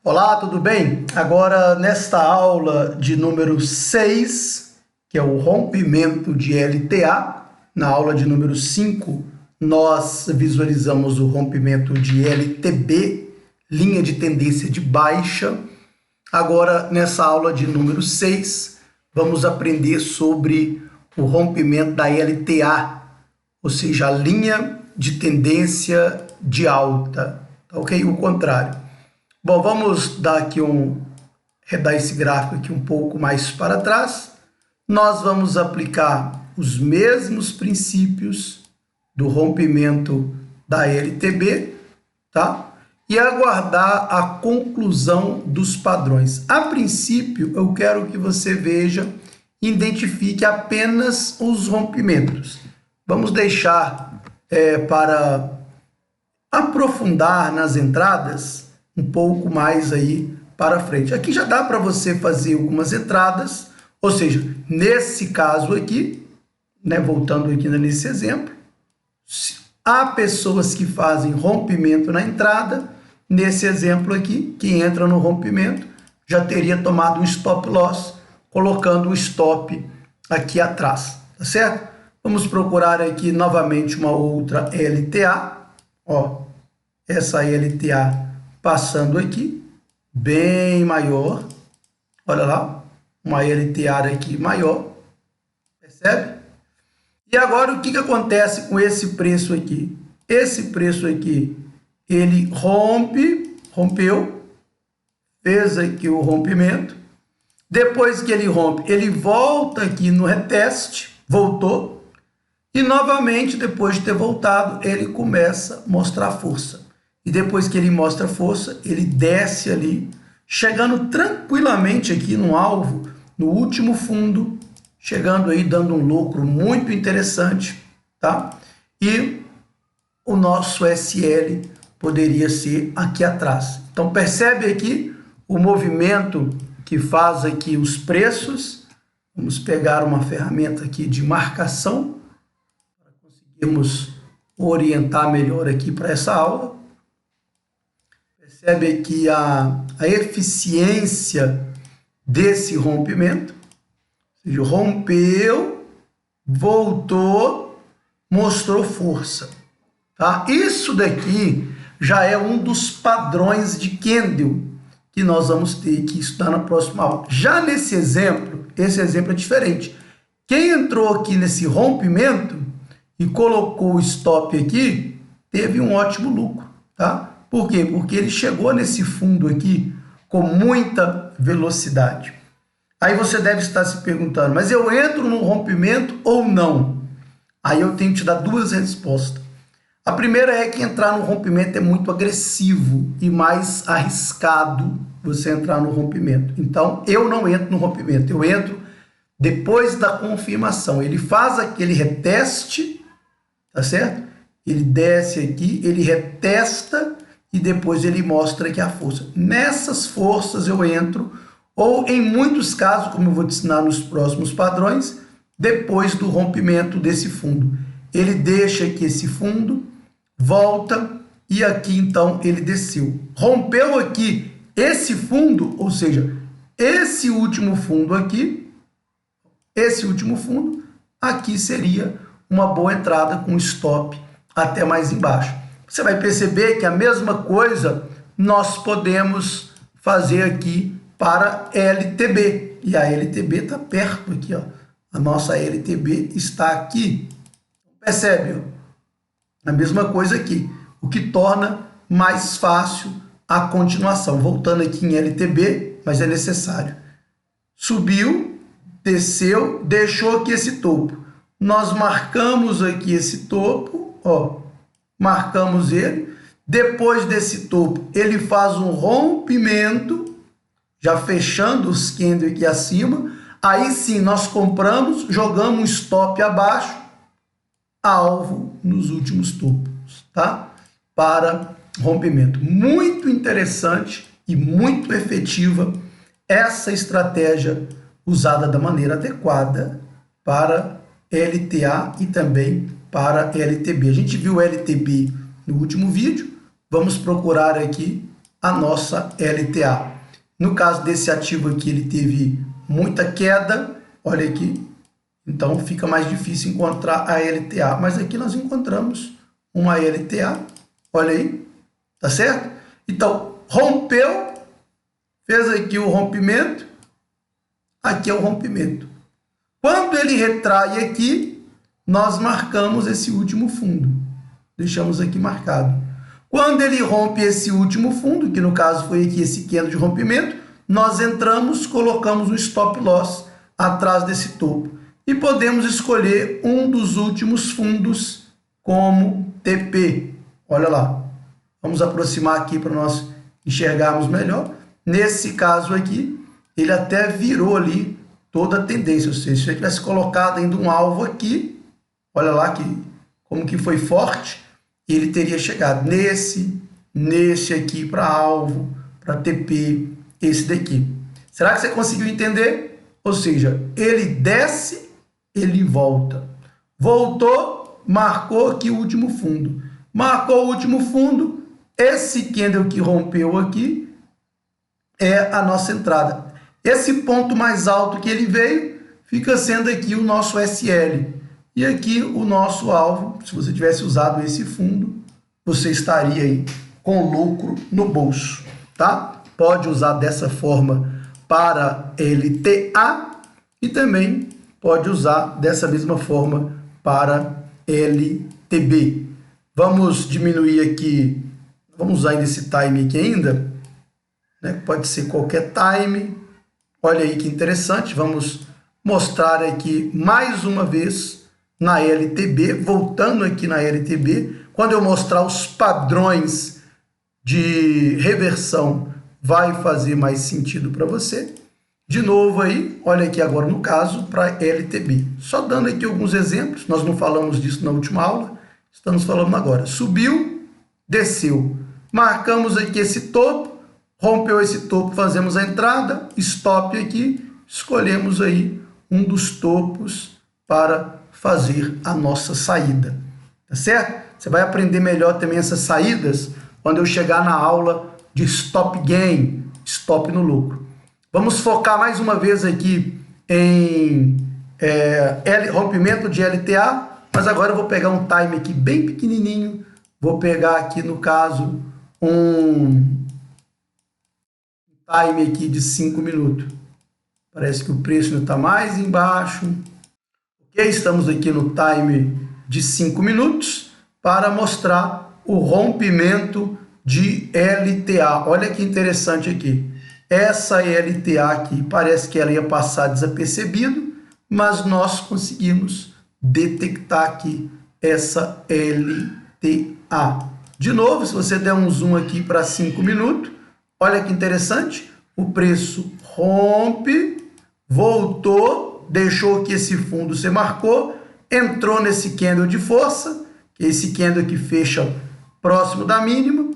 Olá, tudo bem? Agora, nesta aula de número 6, que é o rompimento de LTA, na aula de número 5, nós visualizamos o rompimento de LTB, linha de tendência de baixa. Agora, nessa aula de número 6, vamos aprender sobre o rompimento da LTA, ou seja, a linha de tendência de alta, tá ok? O contrário. Bom, vamos dar aqui redar esse gráfico aqui um pouco mais para trás. Nós vamos aplicar os mesmos princípios do rompimento da LTB, tá? E aguardar a conclusão dos padrões. A princípio, eu quero que você veja e identifique apenas os rompimentos. Vamos deixar para aprofundar nas entradas um pouco mais aí para frente. Aqui já dá para você fazer algumas entradas, ou seja, nesse caso aqui, né, voltando aqui nesse exemplo, há pessoas que fazem rompimento na entrada. Nesse exemplo aqui, quem entra no rompimento já teria tomado um stop loss, colocando o stop aqui atrás, tá certo? Vamos procurar aqui novamente uma outra LTA, ó, essa LTA passando aqui, bem maior, olha lá, uma LTA aqui maior, percebe? E agora o que acontece com esse preço aqui? Esse preço aqui, ele rompeu, fez aqui o rompimento, depois que ele rompe, ele volta aqui no reteste, voltou, e novamente, depois de ter voltado, ele começa a mostrar força. E depois que ele mostra força, ele desce ali, chegando tranquilamente aqui no alvo, no último fundo, chegando aí dando um lucro muito interessante, tá? E o nosso SL poderia ser aqui atrás. Então percebe aqui o movimento que faz aqui os preços. Vamos pegar uma ferramenta aqui de marcação para conseguirmos orientar melhor aqui para essa aula. Percebe aqui a eficiência desse rompimento, ou seja, rompeu, voltou, mostrou força. Tá? Isso daqui já é um dos padrões de candle que nós vamos ter que estudar na próxima aula. Já nesse exemplo, esse exemplo é diferente. Quem entrou aqui nesse rompimento e colocou o stop aqui, teve um ótimo lucro, tá? Por quê? Porque ele chegou nesse fundo aqui com muita velocidade. Aí você deve estar se perguntando, mas eu entro no rompimento ou não? Aí eu tenho que te dar duas respostas. A primeira é que entrar no rompimento é muito agressivo e mais arriscado você entrar no rompimento. Então, eu não entro no rompimento, eu entro depois da confirmação. Ele faz aquele reteste, tá certo? Ele desce aqui, ele retesta e depois ele mostra aqui a força. Nessas forças eu entro, ou em muitos casos, como eu vou te ensinar nos próximos padrões, depois do rompimento desse fundo. Ele deixa aqui esse fundo, volta e aqui então ele desceu. Rompeu aqui esse fundo, ou seja, esse último fundo aqui, aqui seria uma boa entrada com stop até mais embaixo. Você vai perceber que a mesma coisa nós podemos fazer aqui para LTB. E a LTB está perto aqui, ó. A nossa LTB está aqui. Percebe? Ó? A mesma coisa aqui, o que torna mais fácil a continuação. Voltando aqui em LTB, mas é necessário. Subiu, desceu, deixou aqui esse topo. Nós marcamos aqui esse topo, ó. Marcamos ele, depois desse topo ele faz um rompimento, já fechando os candles aqui acima, aí sim nós compramos, jogamos um stop abaixo, alvo nos últimos topos, tá? Para rompimento. Muito interessante e muito efetiva essa estratégia usada da maneira adequada para LTA e também para LTB. A gente viu LTB no último vídeo, vamos procurar aqui a nossa LTA. No caso desse ativo aqui, ele teve muita queda, olha aqui, então fica mais difícil encontrar a LTA, mas aqui nós encontramos uma LTA, olha aí, tá certo? Então, rompeu, fez aqui o rompimento, aqui é o rompimento. Quando ele retrai aqui, nós marcamos esse último fundo, deixamos aqui marcado. Quando ele rompe esse último fundo, que no caso foi aqui esse candle de rompimento, nós entramos, colocamos um stop loss atrás desse topo. E podemos escolher um dos últimos fundos como TP. Olha lá. Vamos aproximar aqui para nós enxergarmos melhor. Nesse caso aqui, ele até virou ali toda a tendência. Ou seja, se ele tivesse colocado ainda um alvo aqui, olha lá como que foi forte, ele teria chegado nesse aqui para alvo, para TP, esse daqui. Será que você conseguiu entender? Ou seja, ele desce, ele volta. Voltou, marcou aqui o último fundo. Marcou o último fundo, esse candle que rompeu aqui é a nossa entrada. Esse ponto mais alto que ele veio fica sendo aqui o nosso SL. E aqui o nosso alvo, se você tivesse usado esse fundo, você estaria aí com lucro no bolso, tá? Pode usar dessa forma para LTA e também pode usar dessa mesma forma para LTB. Vamos diminuir aqui, vamos usar esse time aqui ainda, né? Pode ser qualquer time. Olha aí que interessante, vamos mostrar aqui mais uma vez na LTB, voltando aqui na LTB, quando eu mostrar os padrões de reversão, vai fazer mais sentido para você. De novo aí, olha aqui agora no caso para LTB. Só dando aqui alguns exemplos, nós não falamos disso na última aula, estamos falando agora. Subiu, desceu, marcamos aqui esse topo, rompeu esse topo, fazemos a entrada, stop aqui, escolhemos aí um dos topos para fazer a nossa saída, tá certo? Você vai aprender melhor também essas saídas quando eu chegar na aula de stop gain, stop no lucro. Vamos focar mais uma vez aqui em rompimento de LTA, mas agora eu vou pegar um time aqui bem pequenininho, vou pegar aqui no caso um time aqui de 5 minutos. Parece que o preço está mais embaixo. Ok, estamos aqui no time de 5 minutos para mostrar o rompimento de LTA. Olha que interessante aqui. Essa LTA aqui, parece que ela ia passar desapercebido, mas nós conseguimos detectar aqui essa LTA. De novo, se você der um zoom aqui para 5 minutos, olha que interessante, o preço rompe, voltou, deixou que esse fundo se marcou, entrou nesse candle de força, que é esse candle que fecha próximo da mínima,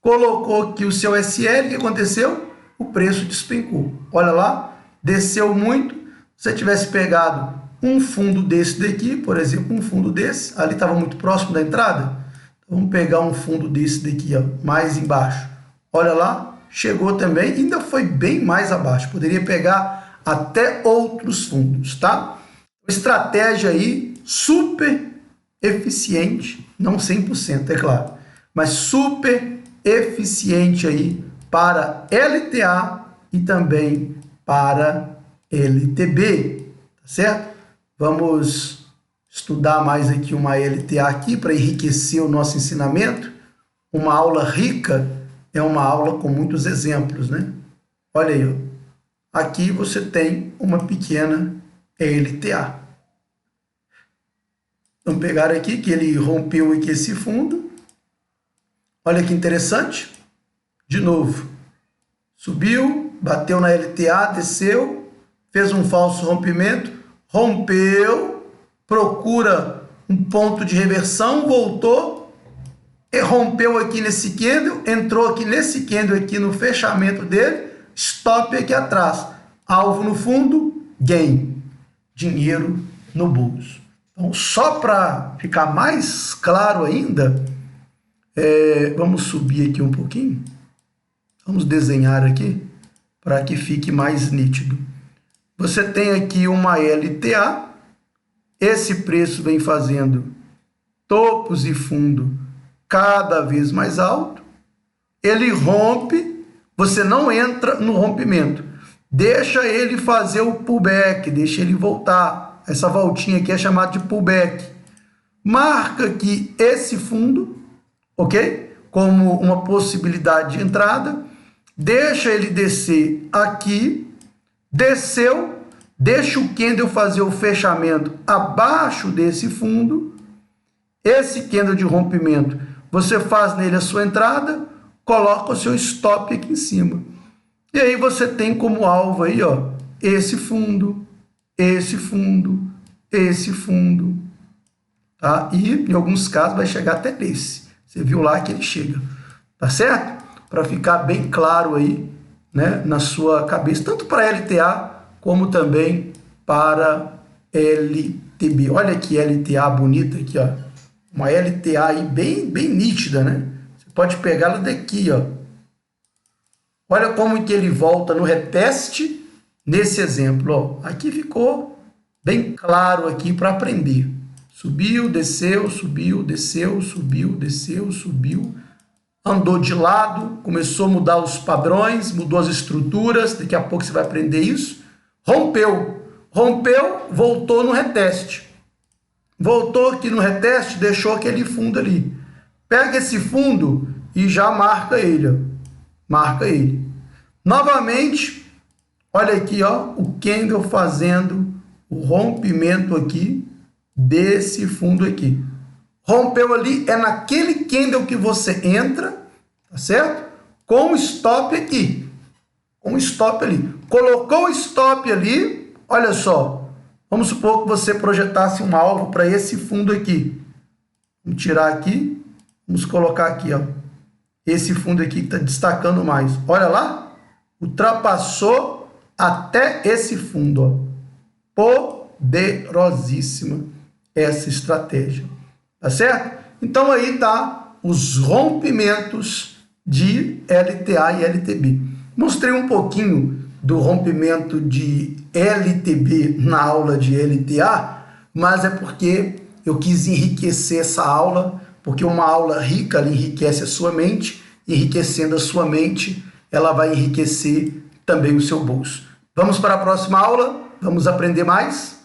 colocou aqui o seu SL, o que aconteceu? O preço despencou. Olha lá, desceu muito. Se você tivesse pegado um fundo desse daqui, por exemplo, um fundo desse, ali estava muito próximo da entrada, então, vamos pegar um fundo desse daqui, ó, mais embaixo. Olha lá, chegou também, ainda foi bem mais abaixo. Poderia pegar até outros fundos, tá? Estratégia aí super eficiente, não 100%, é claro, mas super eficiente aí para LTA e também para LTB, tá certo? Vamos estudar mais aqui uma LTA aqui para enriquecer o nosso ensinamento. Uma aula rica é uma aula com muitos exemplos, né? Olha aí, ó. Aqui você tem uma pequena LTA. Vamos pegar aqui que ele rompeu aqui esse fundo. Olha que interessante. De novo, subiu, bateu na LTA, desceu, fez um falso rompimento, rompeu, procura um ponto de reversão, voltou, e rompeu aqui nesse candle, entrou aqui nesse candle aqui no fechamento dele, stop aqui atrás, alvo no fundo, gain, dinheiro no bolso. Então, só para ficar mais claro ainda, vamos subir aqui um pouquinho. Vamos desenhar aqui para que fique mais nítido. Você tem aqui uma LTA, esse preço vem fazendo topos e fundo cada vez mais alto, ele rompe, você não entra no rompimento, deixa ele fazer o pullback, deixa ele voltar, essa voltinha aqui é chamada de pullback, marca aqui esse fundo, ok? Como uma possibilidade de entrada, deixa ele descer aqui, desceu, deixa o candle fazer o fechamento abaixo desse fundo, esse candle de rompimento, você faz nele a sua entrada, coloca o seu stop aqui em cima. E aí você tem como alvo aí, ó, esse fundo, esse fundo, esse fundo, tá? E em alguns casos vai chegar até nesse. Você viu lá que ele chega, tá certo? Para ficar bem claro aí, né, na sua cabeça, tanto para LTA como também para LTB. Olha que LTA bonita aqui, ó. Uma LTA aí bem nítida, né? Você pode pegá-la daqui, ó. Olha como que ele volta no reteste nesse exemplo, ó. Aqui ficou bem claro aqui para aprender. Subiu, desceu, subiu, desceu, subiu, desceu, subiu. Andou de lado, começou a mudar os padrões, mudou as estruturas, daqui a pouco você vai aprender isso. Rompeu, voltou no reteste. Voltou aqui no reteste, deixou aquele fundo ali. Pega esse fundo e já marca ele, ó. Marca ele. Novamente, olha aqui, ó, o candle fazendo o rompimento aqui desse fundo aqui. Rompeu ali, é naquele candle que você entra, tá certo? Com o stop aqui. Com o stop ali. Colocou o stop ali, olha só. Vamos supor que você projetasse um alvo para esse fundo aqui. Vamos tirar aqui, vamos colocar aqui, ó. Esse fundo aqui que está destacando mais. Olha lá, ultrapassou até esse fundo, ó. Poderosíssima essa estratégia. Tá certo? Então aí tá os rompimentos de LTA e LTB. Mostrei um pouquinho do rompimento de LTB na aula de LTA, mas é porque eu quis enriquecer essa aula, porque uma aula rica ela enriquece a sua mente, enriquecendo a sua mente, ela vai enriquecer também o seu bolso. Vamos para a próxima aula? Vamos aprender mais?